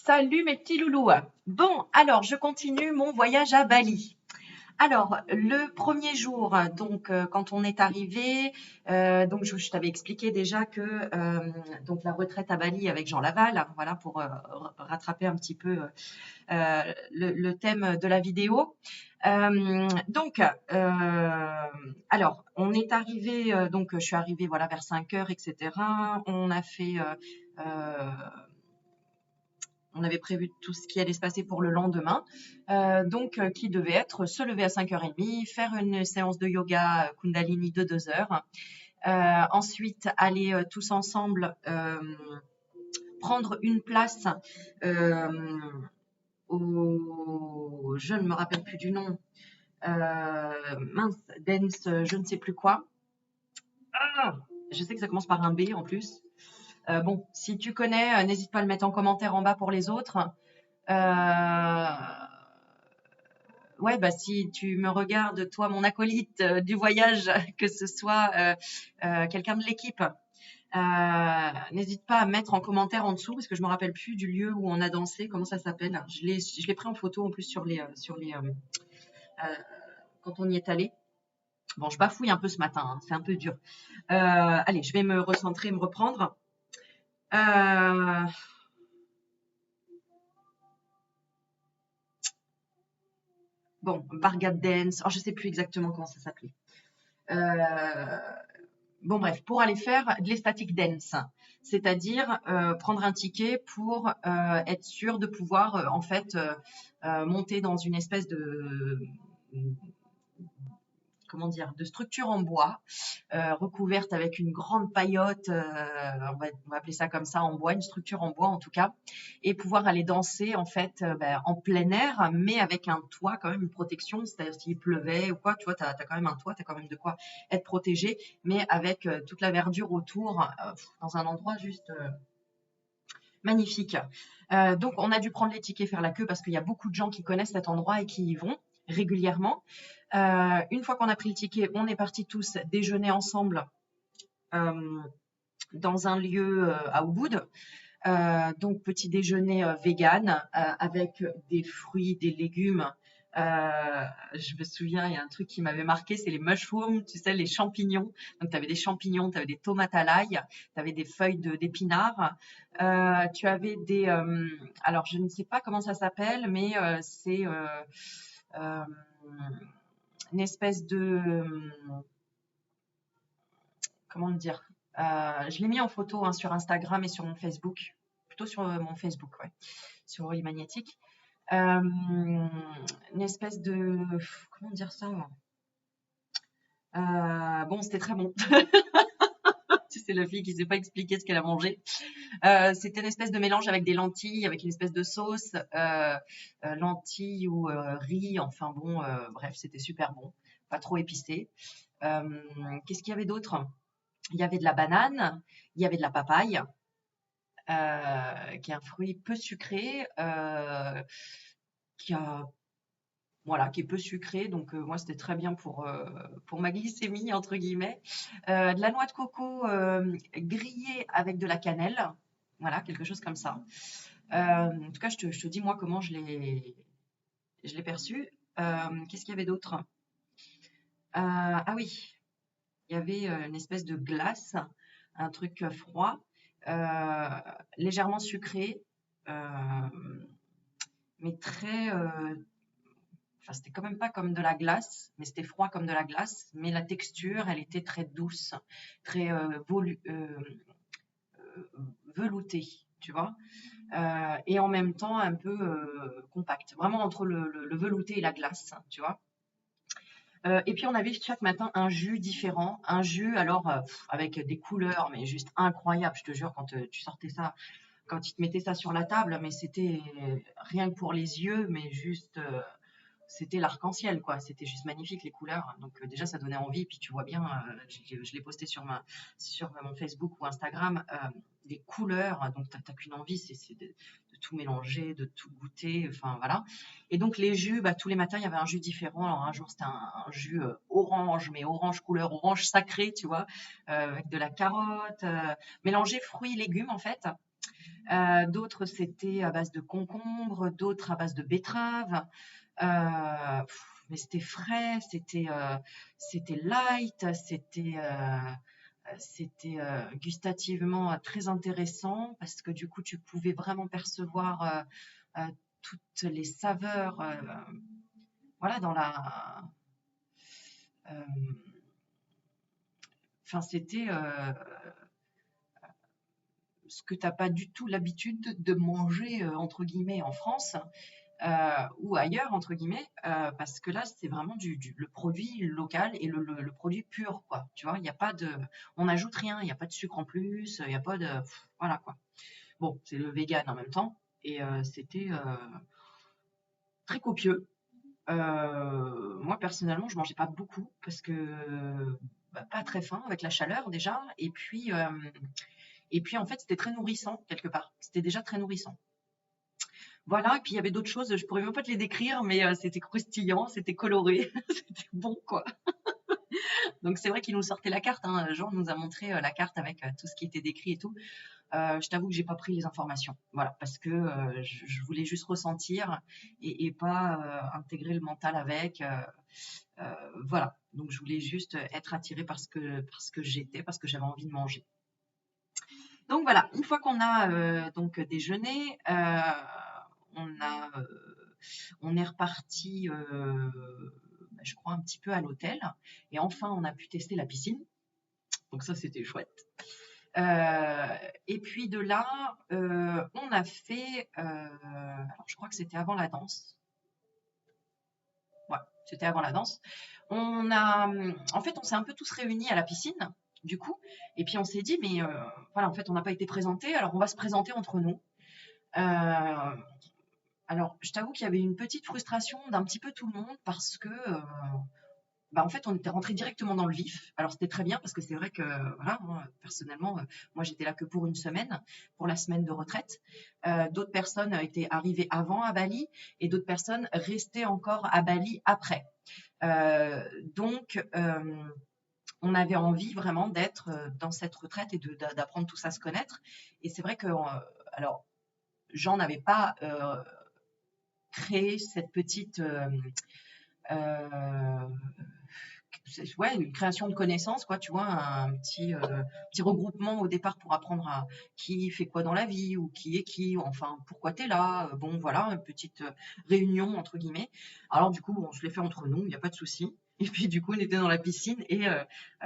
Salut mes petits loulous. Bon, alors je continue mon voyage à Bali. Alors, le premier jour, donc quand on est arrivé, donc je t'avais expliqué déjà que donc la retraite à Bali avec Jean Laval, voilà pour rattraper un petit peu le thème de la vidéo. Donc, alors on est arrivé, donc je suis arrivée voilà vers 5 heures, etc. On a fait on avait prévu tout ce qui allait se passer pour le lendemain, qui devait être se lever à 5h30, faire une séance de yoga Kundalini de 2 heures, ensuite aller tous ensemble prendre une place je ne me rappelle plus du nom, mince, dance, je ne sais plus quoi. Ah, je sais que ça commence par un B en plus. Bon, si tu connais, n'hésite pas à le mettre en commentaire en bas pour les autres. Euh, ouais, bah si tu me regardes, toi, mon acolyte du voyage, que ce soit quelqu'un de l'équipe, n'hésite pas à mettre en commentaire en dessous parce que je me rappelle plus du lieu où on a dansé, comment ça s'appelle. Je l'ai pris en photo en plus quand on y est allé. Bon, je bafouille un peu ce matin, hein, c'est un peu dur. Allez, je vais me recentrer, me reprendre. Bon, Bargat Dance, je sais plus exactement comment ça s'appelait. Bon bref, pour aller faire de l'estatic dance, c'est-à-dire prendre un ticket pour être sûr de pouvoir monter dans une espèce de comment dire, de structure en bois, recouverte avec une grande paillote, on va appeler ça comme ça, en bois, une structure en bois en tout cas, et pouvoir aller danser en fait en plein air, mais avec un toit quand même, une protection, c'est-à-dire s'il pleuvait ou quoi, tu vois, tu as quand même un toit, tu as quand même de quoi être protégé, mais avec toute la verdure autour, dans un endroit juste magnifique. Donc on a dû prendre les tickets, faire la queue parce qu'il y a beaucoup de gens qui connaissent cet endroit et qui y vont régulièrement. Une fois qu'on a pris le ticket, on est partis tous déjeuner ensemble dans un lieu à Ubud. Donc petit déjeuner vegan avec des fruits, des légumes. Je me souviens, il y a un truc qui m'avait marqué, c'est les mushrooms, tu sais, les champignons. Donc, tu avais des champignons, tu avais des tomates à l'ail, tu avais des feuilles d'épinards. Tu avais alors je ne sais pas comment ça s'appelle, mais c'est euh, une espèce de, comment dire, je l'ai mis en photo hein, sur Instagram et sur mon Facebook, plutôt sur mon Facebook, ouais, sur Oli Magnétique. Une espèce de, comment dire ça, bon, c'était très bon. Tu sais, la fille qui sait pas expliquer ce qu'elle a mangé. C'était une espèce de mélange avec des lentilles, avec une espèce de sauce, lentilles ou riz. Enfin bon, bref, c'était super bon, pas trop épicé. Qu'est-ce qu'il y avait d'autre? Il y avait de la banane, il y avait de la papaye, qui est un fruit peu sucré, qui a voilà, qui est peu sucré, donc moi c'était très bien pour ma glycémie entre guillemets. De la noix de coco grillée avec de la cannelle, voilà, quelque chose comme ça. En tout cas, je te dis moi comment je l'ai perçu. Qu'est-ce qu'il y avait d'autre? Ah oui, il y avait une espèce de glace, un truc froid, euh, légèrement sucré, euh, mais très enfin, c'était quand même pas comme de la glace, mais c'était froid comme de la glace. Mais la texture, elle était très douce, très veloutée, tu vois. Et en même temps, un peu compact. Vraiment entre le velouté et la glace, tu vois. Et puis, on avait chaque matin un jus différent. Un jus, alors, avec des couleurs, mais juste incroyable, je te jure, quand tu sortais ça, quand ils te mettaient ça sur la table, mais c'était rien que pour les yeux, mais juste c'était l'arc-en-ciel, quoi. C'était juste magnifique, les couleurs. Donc, déjà, ça donnait envie. Puis, tu vois bien, je l'ai posté sur mon Facebook ou Instagram, les couleurs. Donc, t'as qu'une envie, c'est de tout mélanger, de tout goûter. Enfin, voilà. Et donc, les jus, bah, tous les matins, il y avait un jus différent. Alors, un jour, c'était un jus orange, mais orange couleur orange sacré, tu vois, avec de la carotte, mélangé fruits et légumes, en fait. D'autres, c'était à base de concombre, d'autres à base de betterave. Mais c'était frais, c'était light, c'était gustativement très intéressant parce que du coup, tu pouvais vraiment percevoir toutes les saveurs, voilà, dans la. euh, Enfin, c'était ce que tu n'as pas du tout l'habitude de manger, entre guillemets, en France. Ou ailleurs, entre guillemets, parce que là, c'est vraiment le produit local et le produit pur, quoi. Tu vois, il n'y a pas de, on n'ajoute rien, il n'y a pas de sucre en plus, il n'y a pas de, voilà, quoi. Bon, c'est le vegan en même temps, et c'était très copieux. Moi, personnellement, je mangeais pas beaucoup parce que pas très faim avec la chaleur déjà, et puis en fait, c'était très nourrissant quelque part. C'était déjà très nourrissant. Voilà, et puis il y avait d'autres choses, je pourrais même pas te les décrire, mais c'était croustillant, c'était coloré, c'était bon, quoi. Donc c'est vrai qu'il nous sortait la carte, hein. Jean nous a montré la carte avec tout ce qui était décrit et tout. Je t'avoue que j'ai pas pris les informations, voilà, parce que je voulais juste ressentir et pas intégrer le mental avec. Voilà, donc je voulais juste être attirée parce que j'étais, parce que j'avais envie de manger. Donc voilà, une fois qu'on a donc déjeuné, on est reparti, je crois, un petit peu à l'hôtel. Et enfin, on a pu tester la piscine. Donc ça, c'était chouette. Et puis de là, on a fait, alors je crois que c'était avant la danse. Ouais, c'était avant la danse. En fait, on s'est un peu tous réunis à la piscine, du coup. Et puis on s'est dit, mais voilà, en fait, on n'a pas été présentés, alors on va se présenter entre nous. Alors, je t'avoue qu'il y avait une petite frustration d'un petit peu tout le monde parce que, en fait, on était rentré directement dans le vif. Alors, c'était très bien parce que c'est vrai que, voilà, moi, personnellement, moi, j'étais là que pour une semaine, pour la semaine de retraite. D'autres personnes étaient arrivées avant à Bali et d'autres personnes restaient encore à Bali après. Donc, on avait envie vraiment d'être dans cette retraite et d'apprendre tous à se connaître. Et c'est vrai que, alors, Jean n'avait pas créé cette petite ouais, une création de connaissances, quoi, tu vois, un petit regroupement au départ pour apprendre à qui fait quoi dans la vie ou qui est qui, enfin, pourquoi tu es là. Bon, voilà, une petite réunion, entre guillemets. Alors, du coup, on se les fait entre nous, il n'y a pas de souci. Et puis, du coup, on était dans la piscine et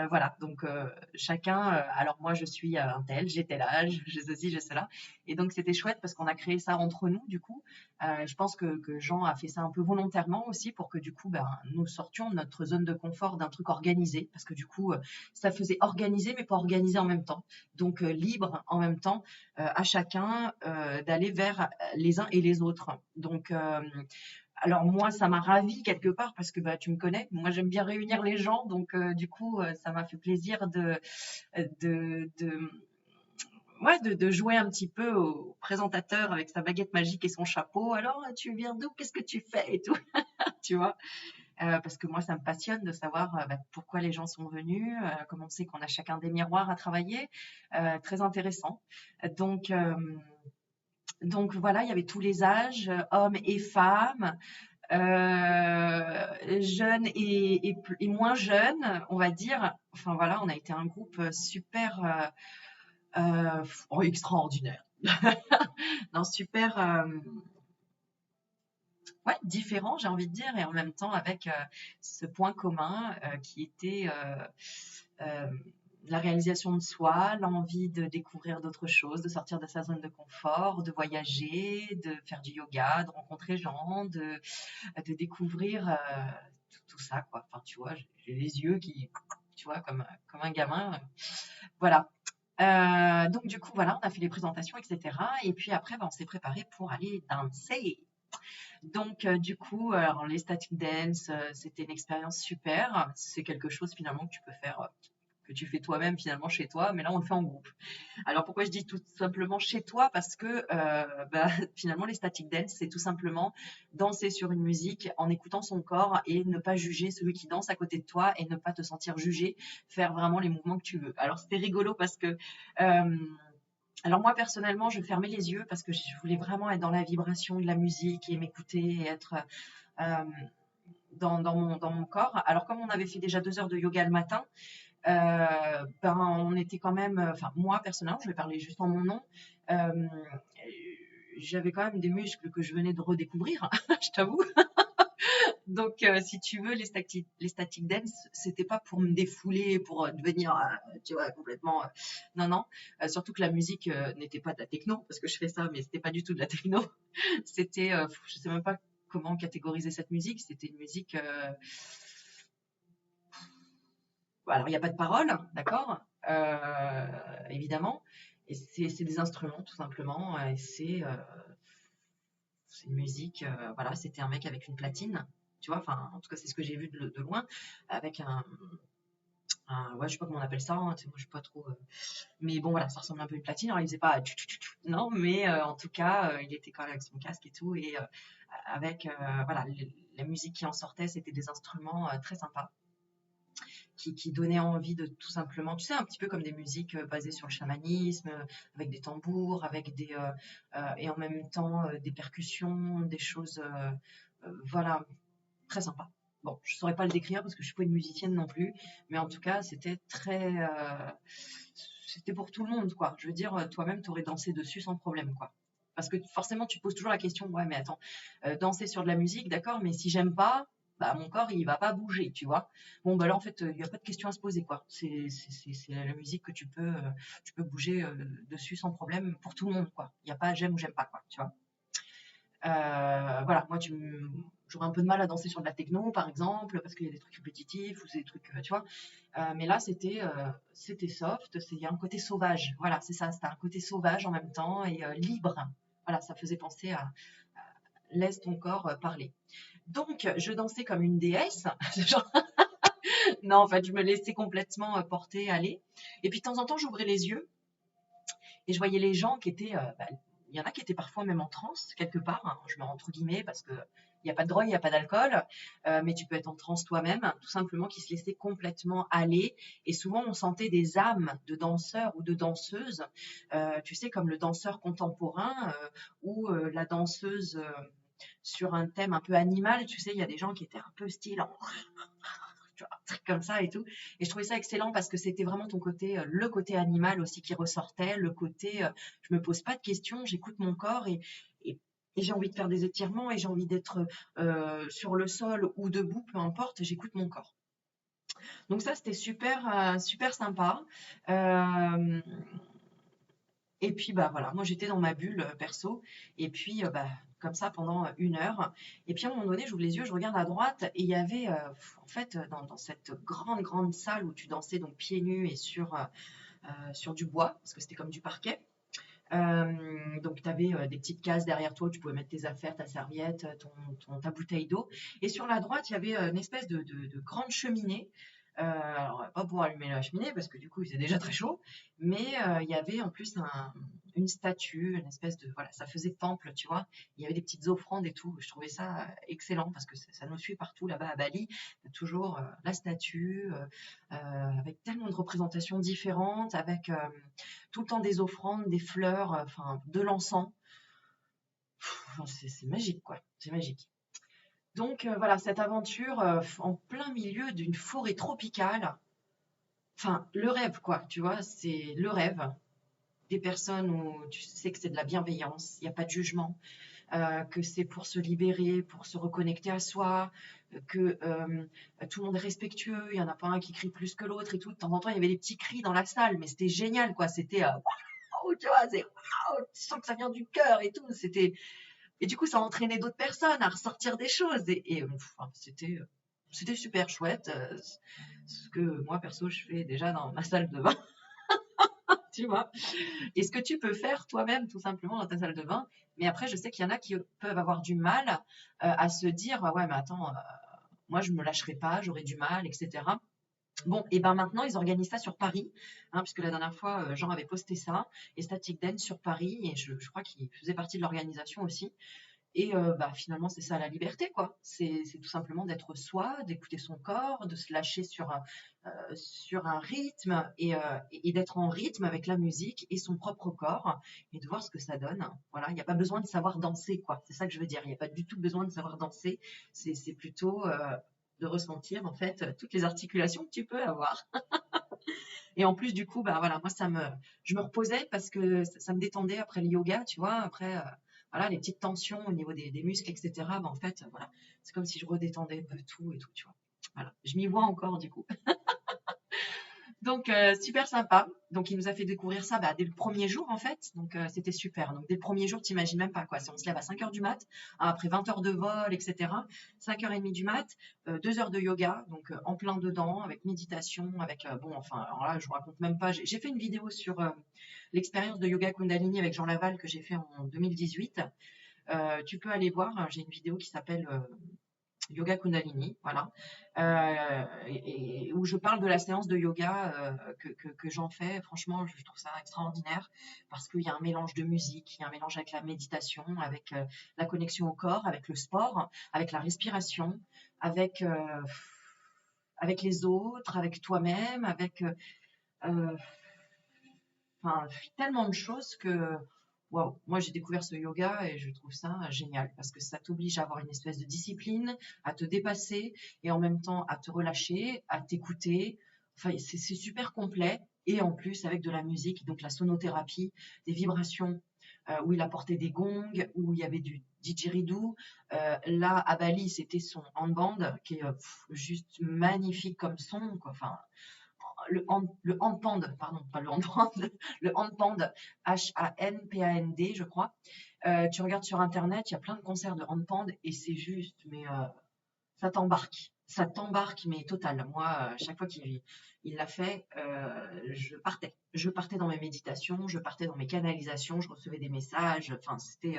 voilà. Donc, chacun, alors moi, je suis un tel, j'ai tel âge, j'ai ceci, j'ai cela. Et donc, c'était chouette parce qu'on a créé ça entre nous, du coup. Je pense que Jean a fait ça un peu volontairement aussi pour que du coup, nous sortions de notre zone de confort d'un truc organisé, parce que du coup, ça faisait organisé, mais pas organisé en même temps. Donc, libre en même temps à chacun d'aller vers les uns et les autres. Donc, alors moi, ça m'a ravie quelque part parce que tu me connais, moi j'aime bien réunir les gens, donc du coup, ça m'a fait plaisir de, ouais, de jouer un petit peu au présentateur avec sa baguette magique et son chapeau. Alors, tu viens d'où? Qu'est-ce que tu fais? Et tout, tu vois. Parce que moi, ça me passionne de savoir pourquoi les gens sont venus, comment on sait qu'on a chacun des miroirs à travailler. Très intéressant. Donc, euh, donc voilà, il y avait tous les âges, hommes et femmes, jeunes et moins jeunes, on va dire. Enfin voilà, on a été un groupe super extraordinaire. Non, super, ouais, différent, j'ai envie de dire, et en même temps avec ce point commun qui était euh, la réalisation de soi, l'envie de découvrir d'autres choses, de sortir de sa zone de confort, de voyager, de faire du yoga, de rencontrer gens, de découvrir tout ça, quoi. Enfin, tu vois, j'ai les yeux qui, tu vois, comme un gamin. Voilà. Donc du coup, voilà, on a fait les présentations, etc. Et puis après, on s'est préparé pour aller danser. Donc du coup, alors, les static dance, c'était une expérience super. C'est quelque chose finalement que tu peux faire, que tu fais toi-même finalement chez toi, mais là on le fait en groupe. Alors pourquoi je dis tout simplement chez toi? Parce que finalement les static dance, c'est tout simplement danser sur une musique en écoutant son corps et ne pas juger celui qui danse à côté de toi et ne pas te sentir jugé, faire vraiment les mouvements que tu veux. Alors c'était rigolo parce que Alors moi, personnellement, je fermais les yeux parce que je voulais vraiment être dans la vibration de la musique et m'écouter et être euh, dans mon corps. Alors comme on avait fait déjà 2 heures de yoga le matin, ben on était quand même, enfin moi personnellement, je vais parler juste en mon nom, euh, j'avais quand même des muscles que je venais de redécouvrir, je t'avoue. Donc, si tu veux, les static dance, c'était pas pour me défouler, pour devenir, tu vois, complètement. Non, non. Surtout que la musique n'était pas de la techno, parce que je fais ça, mais c'était pas du tout de la techno. C'était, je sais même pas comment catégoriser cette musique. C'était une musique. Alors, il n'y a pas de paroles, d'accord, évidemment. Et c'est des instruments, tout simplement. Et c'est une musique, voilà, c'était un mec avec une platine, tu vois, enfin, en tout cas, c'est ce que j'ai vu de loin, avec ouais, je sais pas comment on appelle ça, hein, tu sais, moi, je suis pas trop, mais bon, voilà, ça ressemble un peu à une platine, alors il faisait pas, non, mais en tout cas, il était quand même avec son casque et tout, et avec, voilà, la musique qui en sortait, c'était des instruments très sympas, qui donnaient envie de tout simplement, tu sais, un petit peu comme des musiques basées sur le chamanisme, avec des tambours, avec et en même temps des percussions, des choses, voilà, très sympa. Bon, je saurais pas le décrire parce que je suis pas une musicienne non plus, mais en tout cas, c'était pour tout le monde, quoi. Je veux dire, toi-même, tu aurais dansé dessus sans problème, quoi. Parce que forcément, tu te poses toujours la question, ouais, mais attends, danser sur de la musique, d'accord, mais si j'aime pas, bah mon corps, il va pas bouger, tu vois. Bon, bah là, en fait, il n'y a pas de question à se poser, quoi. C'est la musique que tu peux bouger dessus sans problème pour tout le monde, quoi. Il n'y a pas j'aime ou j'aime pas, quoi, tu vois. Voilà, moi, j'aurais un peu de mal à danser sur de la techno, par exemple, parce qu'il y a des trucs répétitifs ou des trucs, tu vois. Mais là, c'était soft, il y a un côté sauvage. Voilà, c'est ça, c'était un côté sauvage en même temps et libre. Voilà, ça faisait penser à laisse ton corps parler. Donc, je dansais comme une déesse. Genre, non, en fait, je me laissais complètement porter, aller. Et puis, de temps en temps, j'ouvrais les yeux et je voyais les gens qui étaient, bah, il y en a qui étaient parfois même en transe, quelque part, hein, je mets entre guillemets, parce que il n'y a pas de drogue, il n'y a pas d'alcool, mais tu peux être en transe toi-même, tout simplement, qui se laissaient complètement aller. Et souvent, on sentait des âmes de danseurs ou de danseuses, tu sais, comme le danseur contemporain ou la danseuse sur un thème un peu animal. Tu sais, il y a des gens qui étaient un peu style tu vois, un truc comme ça et tout. Et je trouvais ça excellent parce que c'était vraiment ton côté, le côté animal aussi qui ressortait, le côté, je me pose pas de questions, j'écoute mon corps et, et j'ai envie de faire des étirements et j'ai envie d'être sur le sol ou debout, peu importe, j'écoute mon corps. Donc ça, c'était super, super sympa. Euh, et puis, bah voilà, moi j'étais dans ma bulle perso. Et puis, bah, comme ça pendant 1 heure. Et puis à un moment donné, j'ouvre les yeux, je regarde à droite et il y avait, en fait, dans cette grande, grande salle où tu dansais donc pieds nus et sur du bois, parce que c'était comme du parquet. Donc, tu avais des petites cases derrière toi où tu pouvais mettre tes affaires, ta serviette, ta bouteille d'eau. Et sur la droite, il y avait une espèce de grande cheminée. Alors, on va pas pouvoir allumer la cheminée parce que du coup, il faisait déjà très chaud. Mais il y avait en plus une statue, une espèce de. Voilà, ça faisait temple, tu vois. Il y avait des petites offrandes et tout. Je trouvais ça excellent parce que ça nous suit partout là-bas à Bali. Il y a toujours la statue avec tellement de représentations différentes, avec tout le temps des offrandes, des fleurs, enfin de l'encens. Enfin, c'est magique, quoi. C'est magique. Donc voilà, cette aventure en plein milieu d'une forêt tropicale. Enfin, le rêve, quoi. Tu vois, c'est le rêve des personnes où tu sais que c'est de la bienveillance, il n'y a pas de jugement, que c'est pour se libérer, pour se reconnecter à soi, que tout le monde est respectueux, il n'y en a pas un qui crie plus que l'autre et tout. De temps en temps, il y avait des petits cris dans la salle, mais c'était génial, quoi. C'était waouh, tu vois, c'est waouh, tu sens que ça vient du cœur et tout. Et du coup, ça entraînait d'autres personnes à ressortir des choses. Et enfin, c'était super chouette. Ce que moi, perso, je fais déjà dans ma salle de bain, tu vois. Et ce que tu peux faire toi-même, tout simplement, dans ta salle de bain. Mais après, je sais qu'il y en a qui peuvent avoir du mal à se dire, ouais, mais attends, moi, je me lâcherai pas, j'aurai du mal, etc. Bon, et ben maintenant, ils organisent ça sur Paris, hein, puisque la dernière fois, Jean avait posté ça, et Static Dance sur Paris, et je crois qu'il faisait partie de l'organisation aussi. Et bah, finalement, c'est ça la liberté, quoi. C'est tout simplement d'être soi, d'écouter son corps, de se lâcher sur un rythme et d'être en rythme avec la musique et son propre corps et de voir ce que ça donne. Voilà, il n'y a pas besoin de savoir danser, quoi. C'est ça que je veux dire. Il n'y a pas du tout besoin de savoir danser. C'est plutôt de ressentir, en fait, toutes les articulations que tu peux avoir. Et en plus, du coup, bah voilà, moi, je me reposais parce que ça me détendait après le yoga, tu vois, après, voilà, les petites tensions au niveau des muscles, etc. Bah, en fait, voilà, c'est comme si je redétendais un peu tout et tout, tu vois. Voilà, je m'y vois encore, du coup. Donc, super sympa. Donc, il nous a fait découvrir ça bah, dès le premier jour, en fait. Donc, c'était super. Donc, dès le premier jour, t'imagines même pas quoi. Si on se lève à 5 heures du mat, après 20 heures de vol, etc. 5h30 du mat, 2 heures de yoga, donc en plein dedans, avec méditation, avec, bon, enfin, alors là, je vous raconte même pas. J'ai fait une vidéo sur l'expérience de yoga Kundalini avec Jean Laval que j'ai fait en 2018. Tu peux aller voir. J'ai une vidéo qui s'appelle Yoga Kundalini, voilà, et où je parle de la séance de yoga que j'en fais. Franchement, je trouve ça extraordinaire parce qu'il y a un mélange de musique, il y a un mélange avec la méditation, avec la connexion au corps, avec le sport, avec la respiration, avec, avec les autres, avec toi-même, avec euh, enfin, tellement de choses que waouh, moi j'ai découvert ce yoga et je trouve ça génial parce que ça t'oblige à avoir une espèce de discipline, à te dépasser et en même temps à te relâcher, à t'écouter. Enfin, c'est super complet et en plus avec de la musique, donc la sonothérapie, des vibrations, où il apportait des gongs, où il y avait du didgeridoo. Là, à Bali, c'était son handband qui est juste magnifique comme son, quoi. Enfin, le handpand, pardon, pas le handpand, le handpand, H-A-N-P-A-N-D, je crois. Tu regardes sur Internet, il y a plein de concerts de handpand et c'est juste, mais ça t'embarque. Ça t'embarque, mais total. Moi, chaque fois qu'il l'a fait, je partais. Je partais dans mes méditations, je partais dans mes canalisations, je recevais des messages. Enfin, c'était,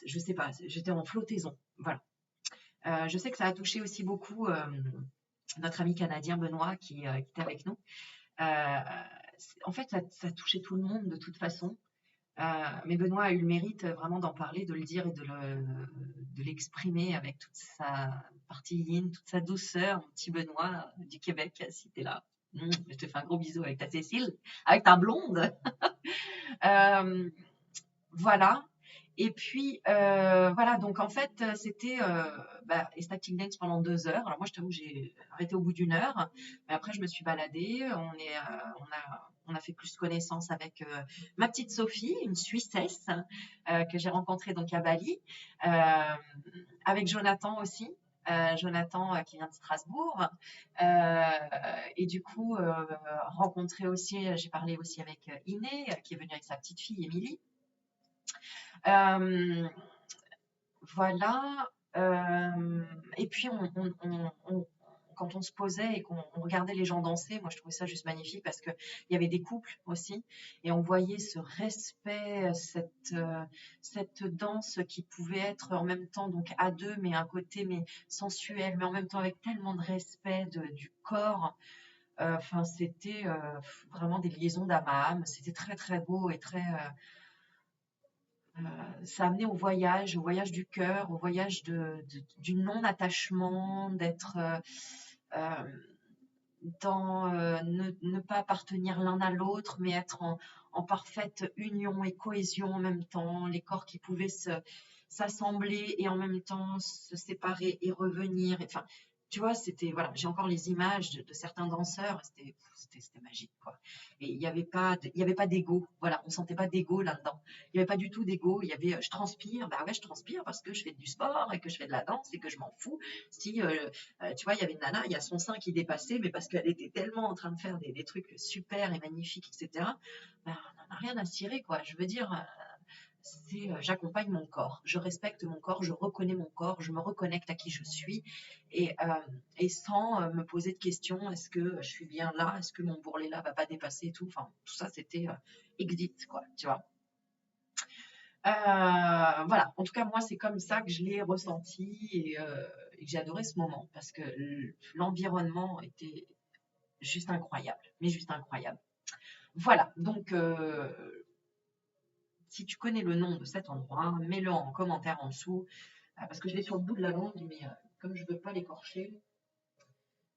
je sais pas, j'étais en flottaison. Voilà. Je sais que ça a touché aussi beaucoup notre ami canadien Benoît qui était avec nous. Euh, En fait, ça touchait tout le monde de toute façon. Mais Benoît a eu le mérite vraiment d'en parler, de le dire et de l'exprimer avec toute sa partie yin, toute sa douceur. Mon petit Benoît du Québec, si t'es là. Je te fais un gros bisou avec ta Cécile, avec ta blonde. Euh, voilà. Et puis, voilà, donc en fait, c'était Ecstatic Dance pendant 2 heures. Alors moi, je t'avoue, j'ai arrêté au bout d'1 heure, mais après, je me suis baladée. On a fait plus connaissance avec ma petite Sophie, une Suissesse que j'ai rencontrée donc à Bali, euh, avec Jonathan aussi. Jonathan qui vient de Strasbourg. Euh, et du coup, rencontré aussi, j'ai parlé aussi avec Iné, qui est venue avec sa petite fille, Émilie. Euh, voilà. Et puis, quand on se posait et qu'on regardait les gens danser, moi je trouvais ça juste magnifique parce qu'il y avait des couples aussi et on voyait ce respect, cette danse qui pouvait être en même temps donc à deux, mais un côté mais sensuel, mais en même temps avec tellement de respect du corps. Enfin, c'était vraiment des liaisons d'âme à âme. C'était très très beau et très ça a amené au voyage du cœur, au voyage du non-attachement, d'être euh, dans ne pas appartenir l'un à l'autre, mais être en parfaite union et cohésion en même temps, les corps qui pouvaient s'assembler et en même temps se séparer et revenir. Enfin, tu vois, c'était, voilà, j'ai encore les images de certains danseurs, c'était magique, quoi. Et il y avait pas d'ego, voilà, on sentait pas d'ego là-dedans. Il y avait pas du tout d'ego, il y avait, je transpire, bah ouais, je transpire parce que je fais du sport et que je fais de la danse et que je m'en fous. Si tu vois, il y avait une nana, il y a son sein qui dépassait, mais parce qu'elle était tellement en train de faire des trucs super et magnifiques, etc. Ben, on n'en a rien à cirer, quoi. Je veux dire, j'accompagne mon corps, je respecte mon corps, je reconnais mon corps, je me reconnecte à qui je suis et sans me poser de questions, est-ce que je suis bien là, est-ce que mon bourrelet là va pas dépasser et tout. Enfin, tout ça, c'était exit, quoi, tu vois. Voilà, en tout cas, moi, c'est comme ça que je l'ai ressenti et que j'ai adoré ce moment parce que l'environnement était juste incroyable, mais juste incroyable. Voilà, donc si tu connais le nom de cet endroit, mets-le en commentaire en dessous, parce que je l'ai sur le bout de la langue, mais comme je ne veux pas l'écorcher,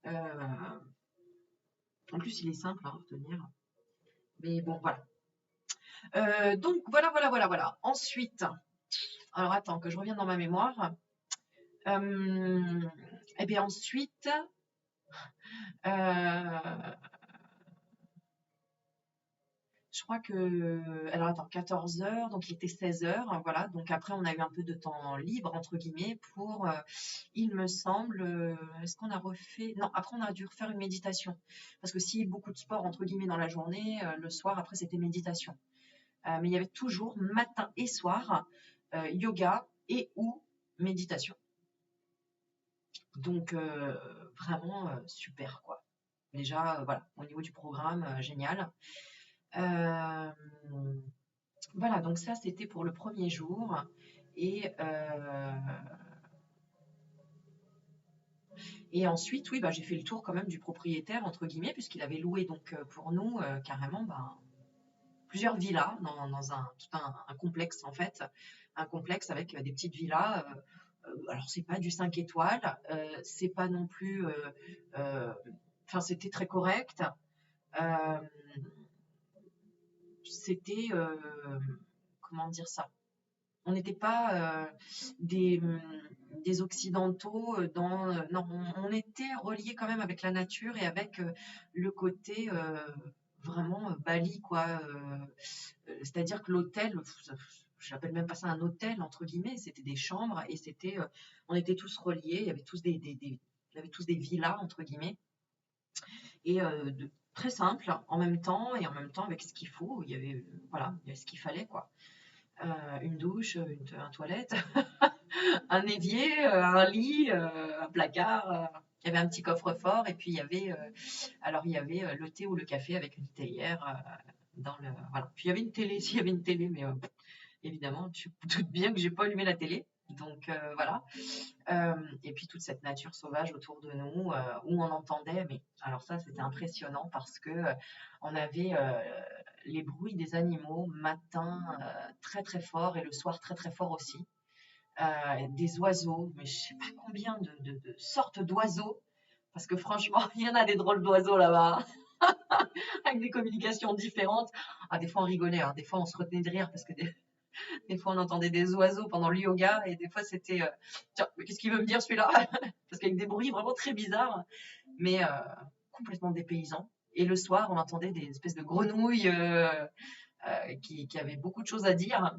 en plus il est simple à retenir. Mais bon, voilà. Donc, voilà. Ensuite, alors attends, que je revienne dans ma mémoire. Et bien ensuite, je crois que, alors attends, 14 heures, donc il était 16 heures, voilà. Donc après, on a eu un peu de temps libre, entre guillemets, pour, il me semble, est-ce qu'on a refait? Non, après, on a dû refaire une méditation. Parce que si beaucoup de sport, entre guillemets, dans la journée, le soir, après, c'était méditation. Mais il y avait toujours, matin et soir, yoga et ou méditation. Donc, vraiment super, quoi. Déjà, voilà, au niveau du programme, génial. Voilà, donc ça, c'était pour le premier jour. Et ensuite, oui, bah, j'ai fait le tour quand même du propriétaire, entre guillemets, puisqu'il avait loué donc pour nous carrément bah, plusieurs villas dans tout un complexe, en fait. Un complexe avec des petites villas. Alors, c'est pas du 5 étoiles, c'est pas non plus. Enfin, c'était très correct. Euh, C'était. Comment dire ça? On n'était pas des occidentaux non, on était reliés quand même avec la nature et avec le côté vraiment Bali, quoi. C'est-à-dire que l'hôtel, je n'appelle même pas ça un hôtel, entre guillemets, c'était des chambres et c'était, on était tous reliés, il y avait tous il y avait tous des villas, entre guillemets, et très simple en même temps, et en même temps avec ce qu'il faut, il y avait, voilà, il y avait ce qu'il fallait, quoi. Une douche, un toilette, un évier, un lit, un placard. Il y avait un petit coffre-fort et puis il y avait le thé ou le café avec une théière dans le voilà. Puis il y avait une télé, s'il y avait une télé, mais évidemment, tu te doutes bien que j'ai pas allumé la télé. Donc voilà. Et puis toute cette nature sauvage autour de nous où on entendait, mais alors ça c'était impressionnant parce que on avait les bruits des animaux matin très très fort et le soir très très fort aussi. Des oiseaux, mais je sais pas combien de sortes d'oiseaux, parce que franchement, il y en a des drôles d'oiseaux là-bas, avec des communications différentes. Ah, des fois on rigolait, hein, des fois on se retenait de rire parce que des fois on entendait des oiseaux pendant le yoga et des fois c'était tiens, mais qu'est-ce qu'il veut me dire celui-là? Parce qu'avec des bruits vraiment très bizarres, mais complètement dépaysants. Et le soir, on entendait des espèces de grenouilles qui avaient beaucoup de choses à dire.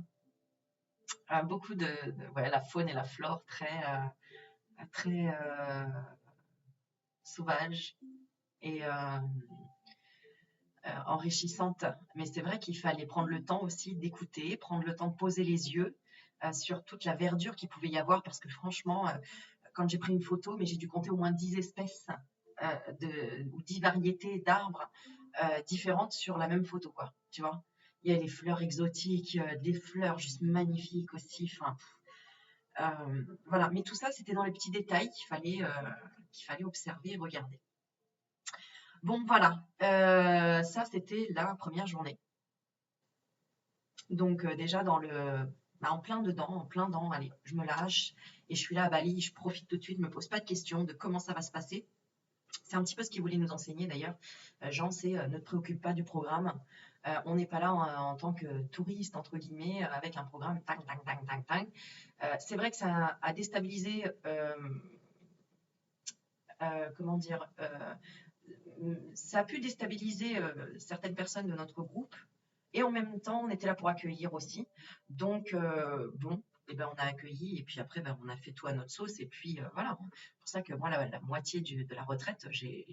Beaucoup ouais, la faune et la flore très sauvage et enrichissante. Mais c'est vrai qu'il fallait prendre le temps aussi d'écouter, prendre le temps de poser les yeux sur toute la verdure qu'il pouvait y avoir, parce que franchement, quand j'ai pris une photo, mais j'ai dû compter au moins 10 espèces ou 10 variétés d'arbres différentes sur la même photo, quoi. Tu vois, il y a des fleurs exotiques, des fleurs juste magnifiques aussi. Enfin, voilà, mais tout ça, c'était dans les petits détails qu'il fallait observer et regarder. Bon, voilà, ça, c'était la première journée. Donc, déjà, en plein dedans, en plein dedans, allez, je me lâche et je suis là à Bali, je profite tout de suite, ne me pose pas de questions de comment ça va se passer. C'est un petit peu ce qu'il voulait nous enseigner d'ailleurs. Jean, c'est ne te préoccupe pas du programme. On n'est pas là en tant que touriste, entre guillemets, avec un programme tang, tang, tang, tang, tang. C'est vrai que ça a déstabilisé, comment dire, ça a pu déstabiliser certaines personnes de notre groupe. Et en même temps, on était là pour accueillir aussi. Donc, bon, eh ben, on a accueilli et puis après, ben, on a fait tout à notre sauce. Et puis, voilà. C'est pour ça que moi, la moitié de la retraite, j'ai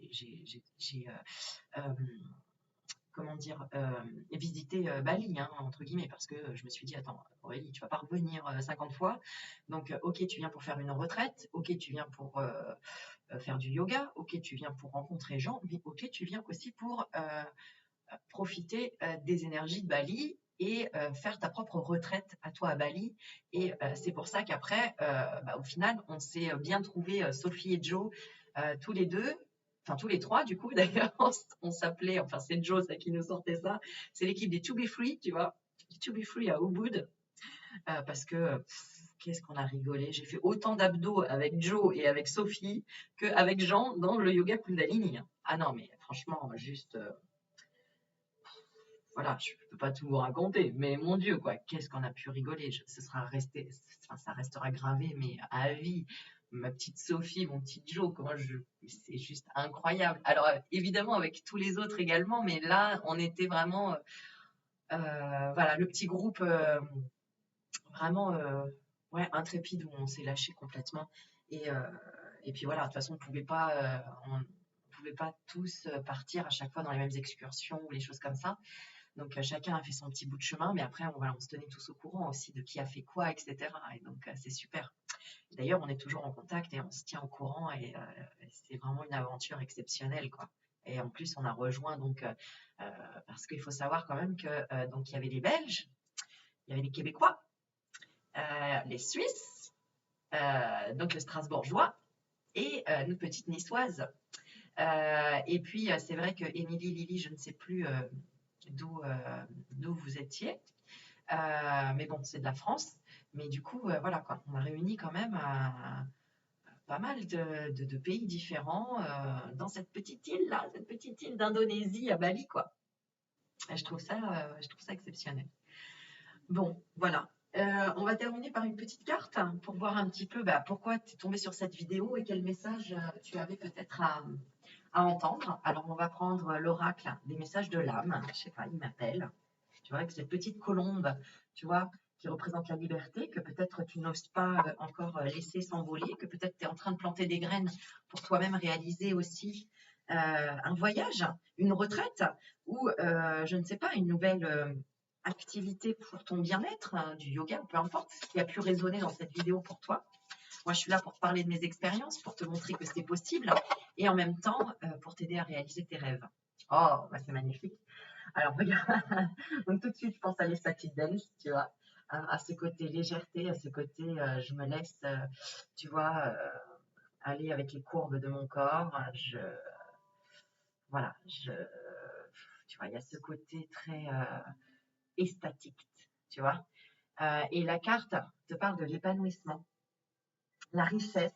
comment dire, visité Bali, hein, entre guillemets, parce que je me suis dit, attends, Aurélie, tu vas pas revenir 50 fois. Donc, ok, tu viens pour faire une retraite. Ok, tu viens pour faire du yoga. Ok, tu viens pour rencontrer Jean. Mais ok, tu viens aussi pour profiter des énergies de Bali et faire ta propre retraite à toi à Bali. Et c'est pour ça qu'après, bah, au final, on s'est bien trouvé, Sophie et Joe, tous les deux, enfin tous les trois du coup d'ailleurs, on s'appelait, enfin c'est Joe ça qui nous sortait ça, c'est l'équipe des To Be Free, tu vois, to be free à Ubud parce que qu'est-ce qu'on a rigolé. J'ai fait autant d'abdos avec Joe et avec Sophie qu'avec Jean dans le yoga Kundalini. Ah non, mais franchement, juste, voilà, je peux pas tout vous raconter, mais mon Dieu, quoi, qu'est-ce qu'on a pu rigoler. Ça restera gravé, mais à vie. Ma petite Sophie, mon petit Joe, c'est juste incroyable. Alors, évidemment, avec tous les autres également, mais là, on était vraiment, voilà, le petit groupe vraiment ouais, intrépide où on s'est lâché complètement. Et puis voilà, de toute façon, on pouvait pas tous partir à chaque fois dans les mêmes excursions ou les choses comme ça. Donc chacun a fait son petit bout de chemin, mais après, voilà, on se tenait tous au courant aussi de qui a fait quoi, etc. Et donc, c'est super. D'ailleurs, on est toujours en contact et on se tient au courant et c'est vraiment une aventure exceptionnelle, quoi. Et en plus, on a rejoint donc parce qu'il faut savoir quand même que donc il y avait les Belges, il y avait les Québécois, les Suisses, donc le Strasbourgeois et notre petite Niçoise. Et puis c'est vrai que Émilie, Lily, je ne sais plus d'où vous étiez, mais bon, c'est de la France. Mais du coup, voilà quoi, on a réuni quand même pas mal de pays différents dans cette petite île là, cette petite île d'Indonésie à Bali quoi. Et je trouve ça exceptionnel. Bon, voilà. On va terminer par une petite carte pour voir un petit peu pourquoi tu es tombé sur cette vidéo et quel message tu avais peut-être à entendre. Alors, on va prendre l'oracle des messages de l'âme. Je sais pas, il m'appelle. Tu vois, avec cette petite colombe, tu vois, qui représente la liberté, que peut-être tu n'oses pas encore laisser s'envoler, que peut-être tu es en train de planter des graines pour toi-même réaliser aussi un voyage, une retraite ou, je ne sais pas, une nouvelle activité pour ton bien-être, du yoga, peu importe ce qui a pu résonner dans cette vidéo pour toi. Moi, je suis là pour te parler de mes expériences, pour te montrer que c'est possible et en même temps pour t'aider à réaliser tes rêves. Oh, c'est magnifique. Alors, regarde, donc tout de suite, je pense à l'estatic dance, tu vois, à ce côté légèreté, à ce côté je me laisse, tu vois, aller avec les courbes de mon corps. Voilà, tu vois, il y a ce côté très estatique, tu vois. Et la carte te parle de l'épanouissement, la richesse,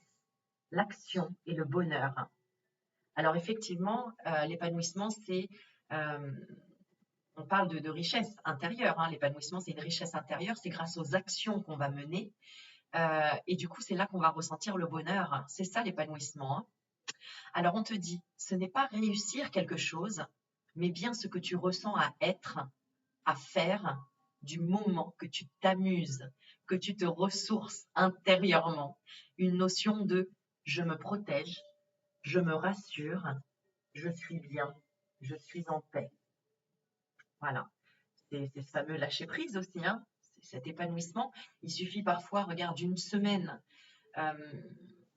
l'action et le bonheur. Alors effectivement, l'épanouissement, on parle de richesse intérieure. Hein. L'épanouissement, c'est une richesse intérieure. C'est grâce aux actions qu'on va mener. Et du coup, c'est là qu'on va ressentir le bonheur. C'est ça l'épanouissement. Hein. Alors on te dit, ce n'est pas réussir quelque chose, mais bien ce que tu ressens à être, à faire, du moment que tu t'amuses, que tu te ressources intérieurement. Une notion de je me protège, je me rassure, je suis bien, je suis en paix. Voilà. C'est ce fameux lâcher prise aussi, hein. Cet épanouissement. Il suffit parfois, regarde, d'une semaine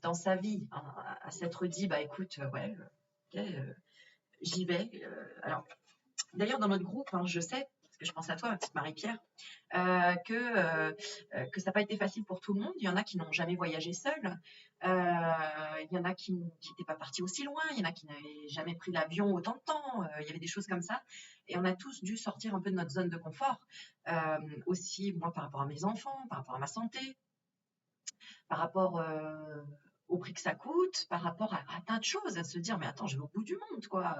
dans sa vie hein, à s'être dit, écoute, ouais, j'y vais. Alors, d'ailleurs, dans notre groupe, hein, je sais, parce que je pense à toi, ma petite Marie-Pierre, que ça n'a pas été facile pour tout le monde. Il y en a qui n'ont jamais voyagé seuls. Il y en a qui n'étaient pas partis aussi loin. Il y en a qui n'avaient jamais pris l'avion autant de temps. Il y avait des choses comme ça. Et on a tous dû sortir un peu de notre zone de confort. Aussi, moi, par rapport à mes enfants, par rapport à ma santé, par rapport au prix que ça coûte, par rapport à tas de choses, à se dire, mais attends, je vais au bout du monde, quoi.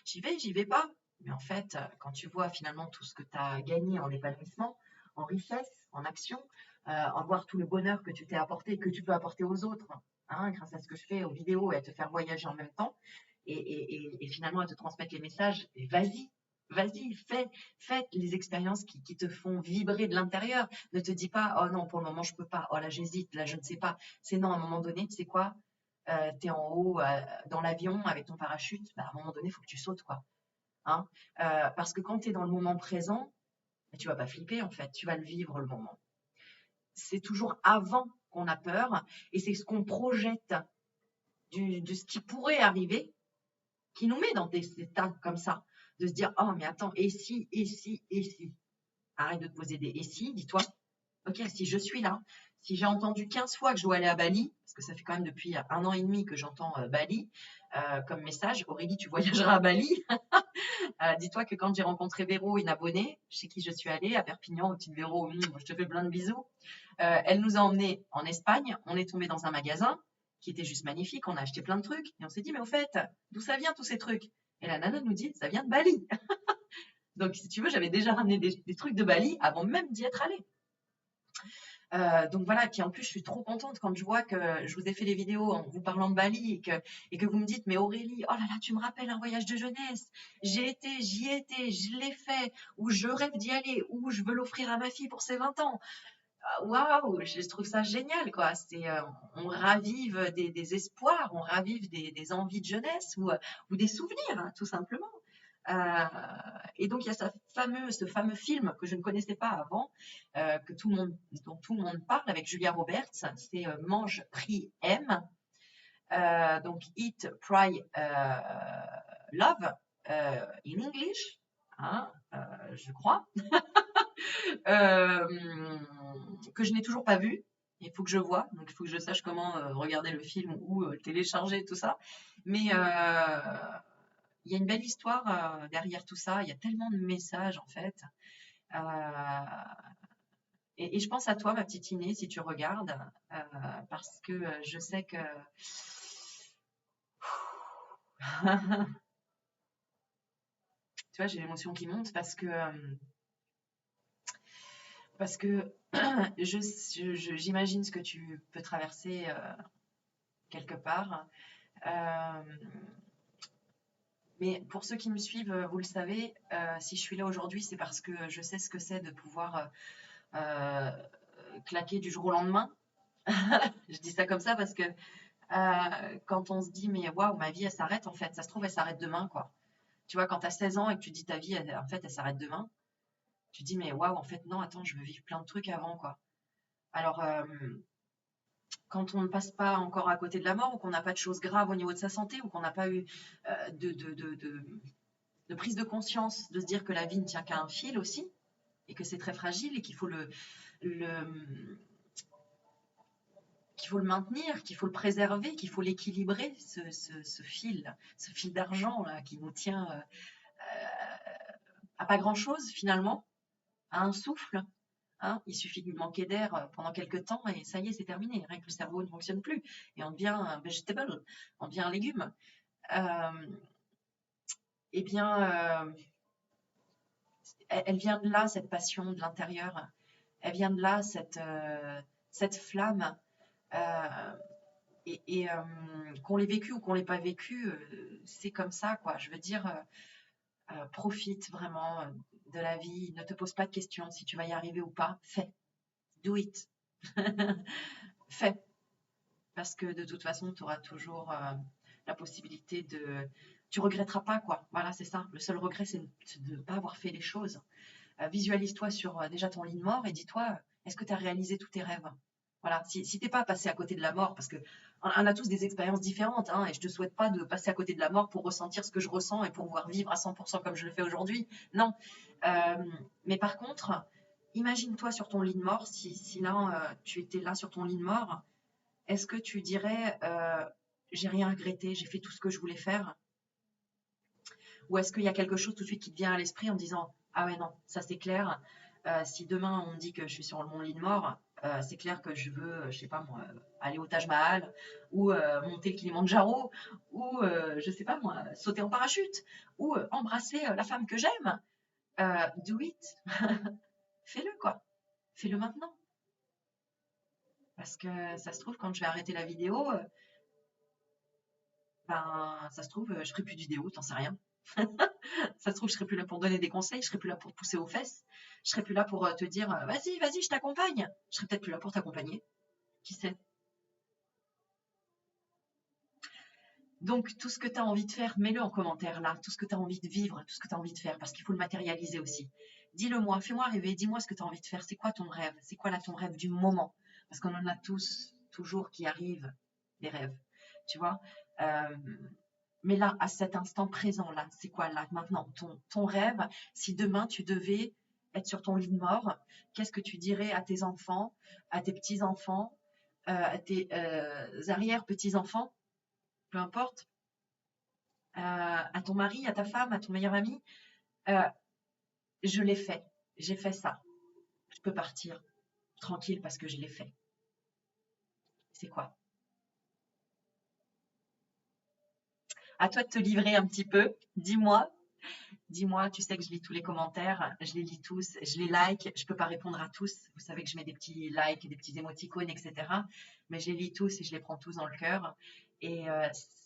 J'y vais pas. Mais en fait, quand tu vois finalement tout ce que tu as gagné en épanouissement, en richesse, en action, en voir tout le bonheur que tu t'es apporté, que tu peux apporter aux autres, hein, grâce à ce que je fais aux vidéos et à te faire voyager en même temps, et finalement à te transmettre les messages, et vas-y, fais les expériences qui te font vibrer de l'intérieur. Ne te dis pas, oh non, pour le moment, je peux pas, oh là, j'hésite, là, je ne sais pas. C'est non, à un moment donné, tu sais quoi, tu es en haut dans l'avion avec ton parachute, à un moment donné, il faut que tu sautes, quoi. Hein, parce que quand tu es dans le moment présent, tu vas pas flipper en fait, tu vas le vivre le moment. C'est toujours avant qu'on a peur et c'est ce qu'on projette de ce qui pourrait arriver qui nous met dans des états comme ça, de se dire oh mais attends et si. Arrête de te poser des et si, dis-toi ok si je suis là, si j'ai entendu 15 fois que je dois aller à Bali, parce que ça fait quand même depuis 1 an et demi que j'entends Bali comme message, Aurélie tu voyageras à Bali. Dis-toi que quand j'ai rencontré Véro, une abonnée, chez qui je suis allée, à Perpignan, au petit Véro, je te fais plein de bisous. Elle nous a emmenés en Espagne. On est tombé dans un magasin qui était juste magnifique. On a acheté plein de trucs et on s'est dit, mais au fait, d'où ça vient tous ces trucs? Et la nana nous dit, ça vient de Bali. Donc, si tu veux, j'avais déjà ramené des trucs de Bali avant même d'y être allée. Donc voilà, et puis en plus, je suis trop contente quand je vois que je vous ai fait les vidéos en vous parlant de Bali et que vous me dites, mais Aurélie, oh là là, tu me rappelles un voyage de jeunesse. J'y étais, je l'ai fait, ou je rêve d'y aller, ou je veux l'offrir à ma fille pour ses 20 ans. Waouh, je trouve ça génial, quoi. On ravive des espoirs, on ravive des envies de jeunesse ou des souvenirs, hein, tout simplement. Euh, et donc, il y a ce fameux film que je ne connaissais pas avant, dont tout le monde parle avec Julia Roberts. C'est Mange, Prie, Aime. Donc, Eat, Pray, Love in English, hein, je crois. Que je n'ai toujours pas vu. Il faut que je vois, donc il faut que je sache comment regarder le film ou le télécharger, tout ça. Mais il y a une belle histoire derrière tout ça. Il y a tellement de messages en fait. Et je pense à toi, ma petite Inès, si tu regardes, parce que je sais que tu vois, j'ai l'émotion qui monte parce que j'imagine ce que tu peux traverser quelque part. Mais pour ceux qui me suivent, vous le savez, si je suis là aujourd'hui, c'est parce que je sais ce que c'est de pouvoir claquer du jour au lendemain. Je dis ça comme ça parce que quand on se dit, mais waouh, ma vie, elle s'arrête en fait, ça se trouve, elle s'arrête demain, quoi. Tu vois, quand tu as 16 ans et que tu dis ta vie, en fait, elle s'arrête demain, tu dis, mais waouh, en fait, non, attends, je veux vivre plein de trucs avant, quoi. Alors, quand on ne passe pas encore à côté de la mort ou qu'on n'a pas de choses graves au niveau de sa santé ou qu'on n'a pas eu de prise de conscience, de se dire que la vie ne tient qu'à un fil aussi et que c'est très fragile et qu'il faut qu'il faut le maintenir, qu'il faut le préserver, qu'il faut l'équilibrer, ce fil d'argent là qui nous tient à pas grand-chose finalement, à un souffle. Hein, il suffit de manquer d'air pendant quelques temps et ça y est, c'est terminé. Rien que le cerveau ne fonctionne plus et on devient un vegetable, on devient un légume. Eh bien, elle vient de là, cette passion de l'intérieur. Elle vient de là, cette flamme. Et qu'on l'ait vécu ou qu'on l'ait pas vécu, c'est comme ça, quoi. Je veux dire, profite vraiment de la vie. Ne te pose pas de questions si tu vas y arriver ou pas. Fais. Do it. Fais. Parce que de toute façon, tu auras toujours la possibilité de. Tu regretteras pas, quoi. Voilà, c'est ça. Le seul regret, c'est de ne pas avoir fait les choses. Visualise-toi sur déjà ton lit de mort et dis-toi, est-ce que tu as réalisé tous tes rêves? Voilà, si t'es pas passé à côté de la mort, parce que on a tous des expériences différentes, hein, et je te souhaite pas de passer à côté de la mort pour ressentir ce que je ressens et pour pouvoir vivre à 100% comme je le fais aujourd'hui. Non. Euh, mais par contre, imagine-toi sur ton lit de mort, si là, tu étais là sur ton lit de mort, est-ce que tu dirais, j'ai rien regretté, j'ai fait tout ce que je voulais faire? Ou est-ce qu'il y a quelque chose tout de suite qui te vient à l'esprit en disant, ah ouais, non, ça c'est clair. Si demain on me dit que je suis sur mon lit de mort, c'est clair que je veux, je sais pas moi, aller au Taj Mahal ou monter le Kilimandjaro ou je sais pas moi, sauter en parachute ou embrasser la femme que j'aime. Do it. Fais-le quoi. Fais-le maintenant. Parce que ça se trouve, quand je vais arrêter la vidéo, ben ça se trouve, je ferai plus de vidéo, t'en sais rien. Ça se trouve, je serai plus là pour donner des conseils, je serai plus là pour te pousser aux fesses, je serai plus là pour te dire vas-y, vas-y, je t'accompagne. Je serai peut-être plus là pour t'accompagner. Qui sait? Donc, tout ce que tu as envie de faire, mets-le en commentaire là. Tout ce que tu as envie de vivre, tout ce que tu as envie de faire, parce qu'il faut le matérialiser aussi. Dis-le moi, fais-moi rêver, dis-moi ce que tu as envie de faire. C'est quoi ton rêve? C'est quoi là ton rêve du moment? Parce qu'on en a tous, toujours, qui arrivent, des rêves. Tu vois? Euh, mais là, à cet instant présent, là, c'est quoi là, maintenant, ton rêve? Si demain tu devais être sur ton lit de mort, qu'est-ce que tu dirais à tes enfants, à tes petits-enfants, à tes arrière-petits-enfants, peu importe, à ton mari, à ta femme, à ton meilleur ami? Euh, je l'ai fait. J'ai fait ça. Je peux partir tranquille parce que je l'ai fait. C'est quoi? À toi de te livrer un petit peu. Dis-moi. Dis-moi, tu sais que je lis tous les commentaires, je les lis tous, je les like, je peux pas répondre à tous. Vous savez que je mets des petits likes, des petits émoticônes, etc. Mais je les lis tous et je les prends tous dans le cœur. Et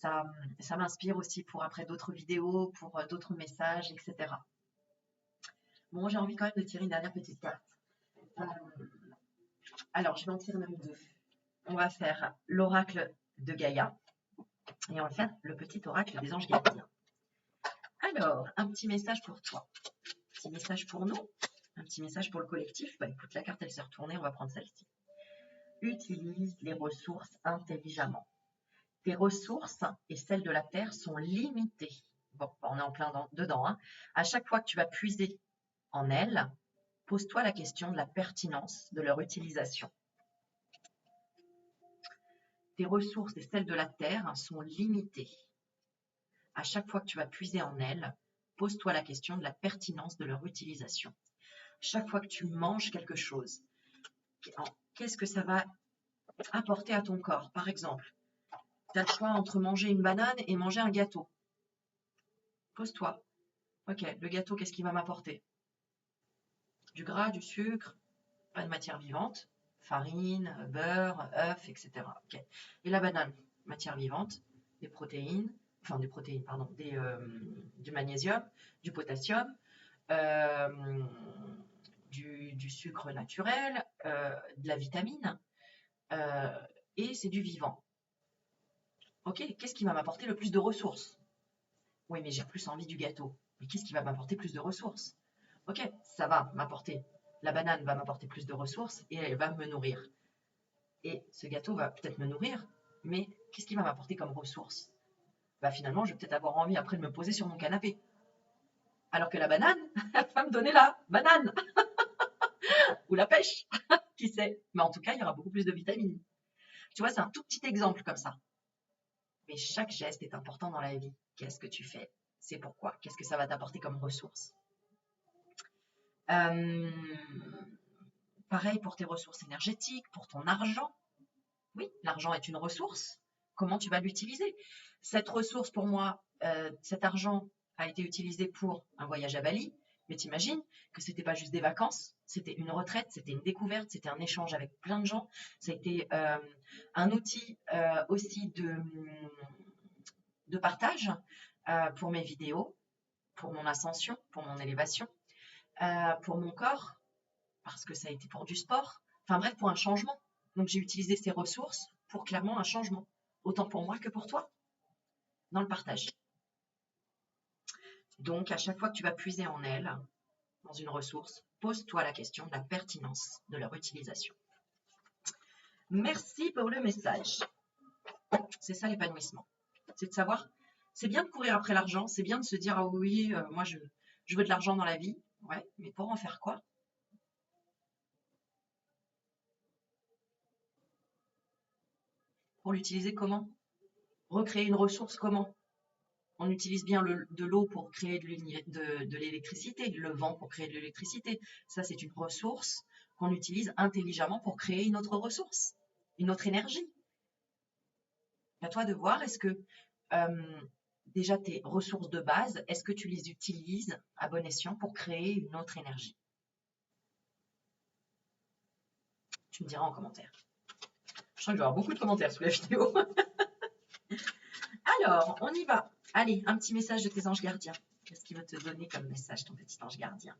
ça m'inspire aussi pour après d'autres vidéos, pour d'autres messages, etc. Bon, j'ai envie quand même de tirer une dernière petite carte. Euh, alors, je vais en tirer même deux. On va faire l'oracle de Gaïa et on va faire le petit oracle des anges gardiens. Alors, un petit message pour toi, un petit message pour nous, un petit message pour le collectif. Bah écoute, la carte elle s'est retournée, on va prendre celle-ci. Utilise les ressources intelligemment. Tes ressources et celles de la Terre sont limitées. Bon, on est en plein dedans. Hein. À chaque fois que tu vas puiser en elles, pose-toi la question de la pertinence de leur utilisation. Tes ressources et celles de la Terre sont limitées. À chaque fois que tu vas puiser en elles, pose-toi la question de la pertinence de leur utilisation. Chaque fois que tu manges quelque chose, qu'est-ce que ça va apporter à ton corps? Par exemple, tu as le choix entre manger une banane et manger un gâteau. Pose-toi. Ok, le gâteau, qu'est-ce qu'il va m'apporter? Du gras, du sucre, pas de matière vivante, farine, beurre, œufs, etc. Okay. Et la banane, matière vivante, des protéines, pardon, du magnésium, du potassium, du sucre naturel, de la vitamine, et c'est du vivant. Ok, qu'est-ce qui va m'apporter le plus de ressources? Oui, mais j'ai plus envie du gâteau. Mais qu'est-ce qui va m'apporter plus de ressources? Ok, ça va m'apporter. La banane va m'apporter plus de ressources et elle va me nourrir. Et ce gâteau va peut-être me nourrir, mais qu'est-ce qui va m'apporter comme ressources? Bah finalement, je vais peut-être avoir envie après de me poser sur mon canapé. Alors que la banane, elle va me donner la banane ou la pêche, qui sait? Mais en tout cas, il y aura beaucoup plus de vitamines. Tu vois, c'est un tout petit exemple comme ça. Mais chaque geste est important dans la vie. Qu'est-ce que tu fais? C'est pourquoi. Qu'est-ce que ça va t'apporter comme ressources? Pareil pour tes ressources énergétiques, pour ton argent. Oui, l'argent est une ressource. Comment tu vas l'utiliser? Cette ressource, pour moi, cet argent a été utilisé pour un voyage à Bali. Mais t'imagines que c'était pas juste des vacances, c'était une retraite, c'était une découverte, c'était un échange avec plein de gens. C'était un outil aussi de partage pour mes vidéos, pour mon ascension, pour mon élévation, pour mon corps, parce que ça a été pour du sport. Enfin bref, pour un changement. Donc j'ai utilisé ces ressources pour clairement un changement, autant pour moi que pour toi, dans le partage. Donc à chaque fois que tu vas puiser en elle, dans une ressource, pose-toi la question de la pertinence de leur utilisation. Merci pour le message. C'est ça l'épanouissement. C'est de savoir, c'est bien de courir après l'argent, c'est bien de se dire, ah oui, moi je veux de l'argent dans la vie. Ouais, mais pour en faire quoi? Pour l'utiliser comment? Recréer une ressource comment? On utilise bien de l'eau pour créer de l'électricité, le vent pour créer de l'électricité. Ça, c'est une ressource qu'on utilise intelligemment pour créer une autre ressource, une autre énergie. À toi de voir, est-ce que déjà tes ressources de base, est-ce que tu les utilises à bon escient pour créer une autre énergie? Tu me diras en commentaire. Je sens que je vais avoir beaucoup de commentaires sous la vidéo. Alors, on y va. Allez, un petit message de tes anges gardiens. Qu'est-ce qu'il va te donner comme message, ton petit ange gardien?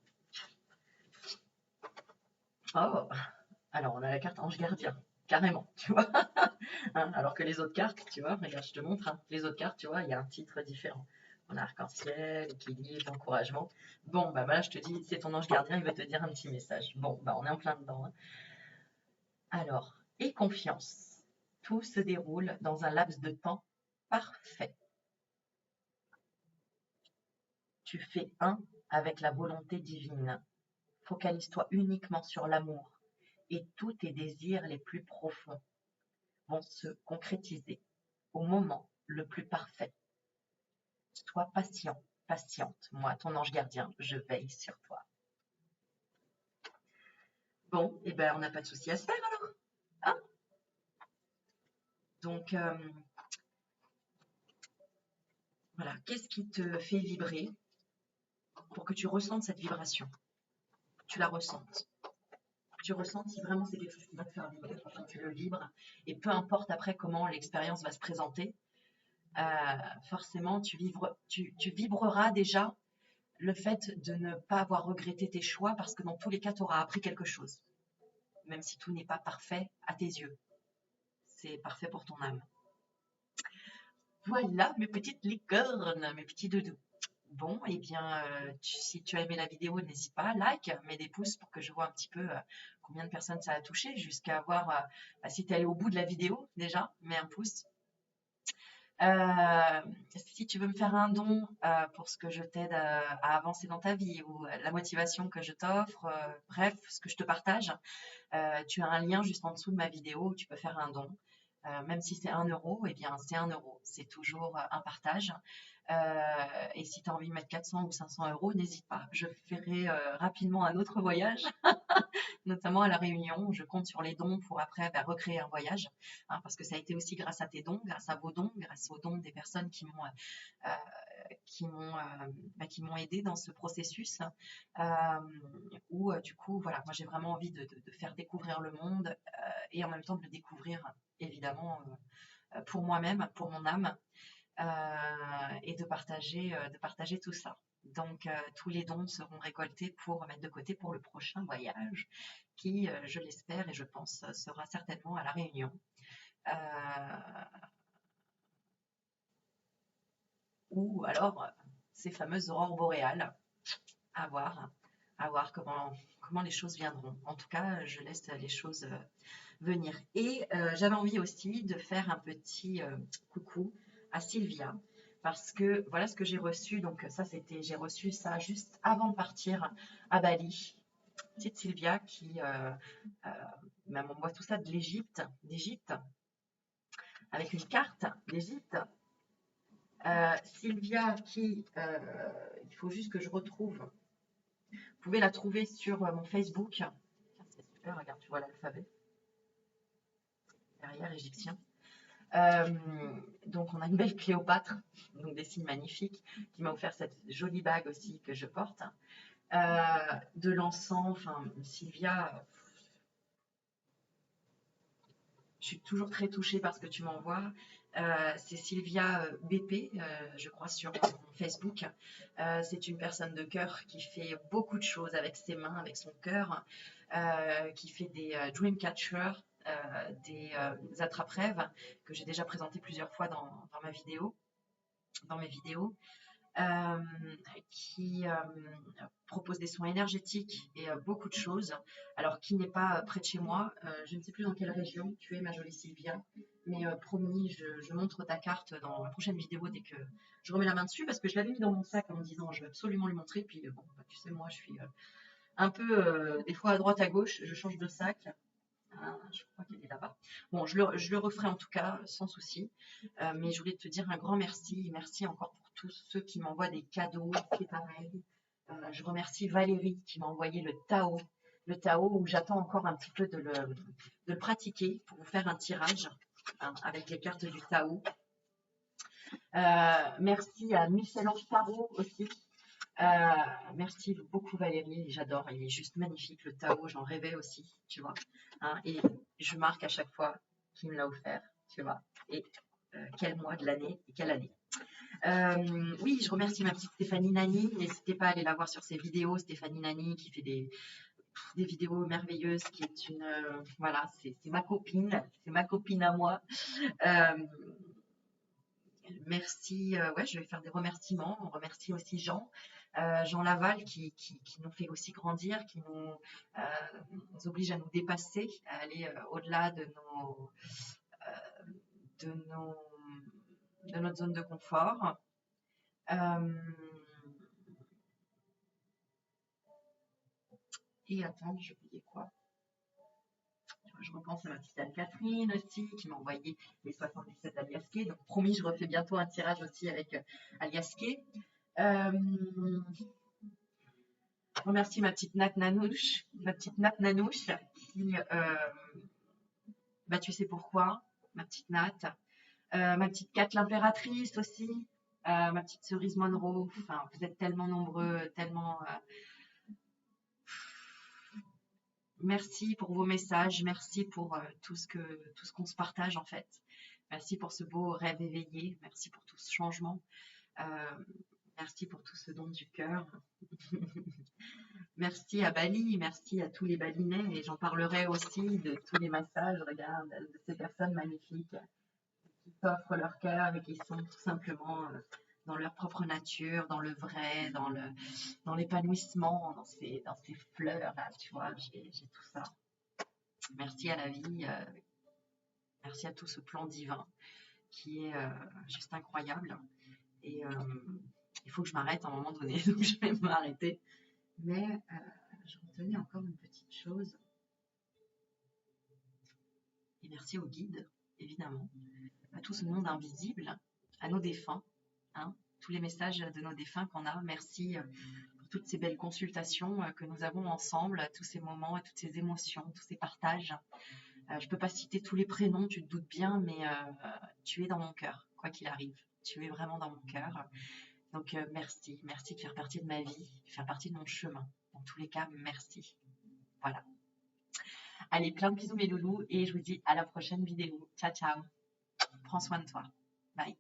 Oh, alors on a la carte ange gardien, carrément, tu vois. Hein, alors que les autres cartes, tu vois, regarde, je te montre, hein, les autres cartes, tu vois, il y a un titre différent. On a arc-en-ciel, équilibre, encouragement. Bon, bah voilà, je te dis, c'est ton ange gardien, il va te dire un petit message. Bon, bah on est en plein dedans. Hein. Alors, aie confiance. Tout se déroule dans un laps de temps parfait. Tu fais un avec la volonté divine. Focalise-toi uniquement sur l'amour et tous tes désirs les plus profonds vont se concrétiser au moment le plus parfait. Sois patient patiente. Moi, ton ange gardien, je veille sur toi. Bon, et ben on n'a pas de souci à se faire alors. Hein. Donc, voilà, qu'est-ce qui te fait vibrer pour que tu ressentes cette vibration? Tu la ressentes. Tu ressens si vraiment c'est quelque chose qui va te faire vibrer, quand tu le vibres. Et peu importe après comment l'expérience va se présenter, forcément, tu vibreras déjà le fait de ne pas avoir regretté tes choix parce que dans tous les cas, tu auras appris quelque chose. Même si tout n'est pas parfait à tes yeux. C'est parfait pour ton âme. Voilà mes petites licornes, mes petits doudous. Bon, et bien, si tu as aimé la vidéo, n'hésite pas, like, mets des pouces pour que je vois un petit peu combien de personnes ça a touché, jusqu'à voir si tu es allé au bout de la vidéo déjà, mets un pouce. Si tu veux me faire un don pour ce que je t'aide à avancer dans ta vie ou la motivation que je t'offre, bref, ce que je te partage, tu as un lien juste en dessous de ma vidéo où tu peux faire un don. Même si c'est 1 euro, eh bien c'est 1 euro. C'est toujours un partage. Et si tu as envie de mettre 400 ou 500 euros, n'hésite pas. Je ferai rapidement un autre voyage, notamment à La Réunion, où je compte sur les dons pour après recréer un voyage. Hein, parce que ça a été aussi grâce à tes dons, grâce à vos dons, grâce aux dons des personnes qui m'ont aidé dans ce processus où du coup voilà, moi j'ai vraiment envie de faire découvrir le monde et en même temps de le découvrir évidemment pour moi-même, pour mon âme et de partager tout ça. Donc tous les dons seront récoltés pour mettre de côté pour le prochain voyage qui, je l'espère et je pense, sera certainement à La Réunion. Ou alors ces fameuses aurores boréales, à voir comment les choses viendront. En tout cas, je laisse les choses venir. Et j'avais envie aussi de faire un petit coucou à Sylvia, parce que voilà ce que j'ai reçu. Donc ça, j'ai reçu ça juste avant de partir à Bali. Petite Sylvia qui m'envoie tout ça d'Égypte, avec une carte d'Égypte. Sylvia qui, il faut juste que je retrouve. Vous pouvez la trouver sur mon Facebook. C'est super, regarde, tu vois l'alphabet. Derrière, égyptien. Donc, on a une belle Cléopâtre, donc des signes magnifiques, qui m'a offert cette jolie bague aussi que je porte. De l'encens, enfin, Sylvia, je suis toujours très touchée par ce que tu m'envoies. C'est Sylvia BP, je crois, sur Facebook. C'est une personne de cœur qui fait beaucoup de choses avec ses mains, avec son cœur, qui fait des Dreamcatcher, des attrape-rêves que j'ai déjà présenté plusieurs fois dans mes vidéos. Qui propose des soins énergétiques et beaucoup de choses. Alors, qui n'est pas près de chez moi, je ne sais plus dans quelle région tu es, ma jolie Sylvia, mais promis, je montre ta carte dans la prochaine vidéo dès que je remets la main dessus, parce que je l'avais mis dans mon sac en me disant je vais absolument lui montrer. Puis bon, tu sais, moi je suis un peu des fois à droite à gauche, je change de sac. Je crois qu'elle est là-bas. Bon, je le referai en tout cas, sans souci. Mais je voulais te dire un grand merci. Merci encore pour tous ceux qui m'envoient des cadeaux. C'est pareil. Je remercie Valérie qui m'a envoyé le Tao. Le Tao où j'attends encore un petit peu de le pratiquer pour vous faire un tirage avec les cartes du Tao. Merci à Michel-Ange Tarot aussi. Merci beaucoup Valérie, j'adore, il est juste magnifique le Tao, j'en rêvais aussi, tu vois. Et je marque à chaque fois qu'il me l'a offert, tu vois. Et quel mois de l'année et quelle année. Oui, je remercie ma petite Stéphanie Nani, n'hésitez pas à aller la voir sur ses vidéos, Stéphanie Nani qui fait des vidéos merveilleuses, qui est une, voilà, c'est ma copine à moi. Merci, ouais, je vais faire des remerciements. On remercie aussi Jean Laval qui nous fait aussi grandir, qui nous oblige à nous dépasser, à aller au-delà de notre zone de confort. Et attends, j'ai oublié quoi? Je repense à ma petite Anne-Catherine aussi, qui m'a envoyé les 77 Aliasqué. Donc, promis, je refais bientôt un tirage aussi avec Aliasqué. Euh, je remercie ma petite Nat Nanouche, qui, bah, tu sais pourquoi, ma petite Nat. Ma petite Cat l'impératrice aussi, ma petite Cerise Monroe. Enfin, vous êtes tellement nombreux, tellement. Merci pour vos messages, merci pour tout ce qu'on se partage en fait. Merci pour ce beau rêve éveillé, merci pour tout ce changement, euh, merci pour tout ce don du cœur. Merci à Bali, merci à tous les Balinais et j'en parlerai aussi de tous les massages, regarde, de ces personnes magnifiques qui s'offrent leur cœur et qui sont tout simplement dans leur propre nature, dans le vrai, dans l'épanouissement, dans ces fleurs là, tu vois, j'ai tout ça. Merci à la vie, merci à tout ce plan divin qui est juste incroyable. Et il faut que je m'arrête à un moment donné, donc je vais m'arrêter. Mais je retenais encore une petite chose. Et merci aux guides, évidemment, à tout ce monde invisible, à nos défunts, hein, tous les messages de nos défunts qu'on a. Merci pour toutes ces belles consultations que nous avons ensemble, tous ces moments, toutes ces émotions, tous ces partages. Je ne peux pas citer tous les prénoms, tu te doutes bien, mais tu es dans mon cœur, quoi qu'il arrive. Tu es vraiment dans mon cœur. Donc merci, merci de faire partie de ma vie, de faire partie de mon chemin. Dans tous les cas, merci. Voilà. Allez, plein de bisous mes loulous et je vous dis à la prochaine vidéo. Ciao, ciao. Prends soin de toi. Bye.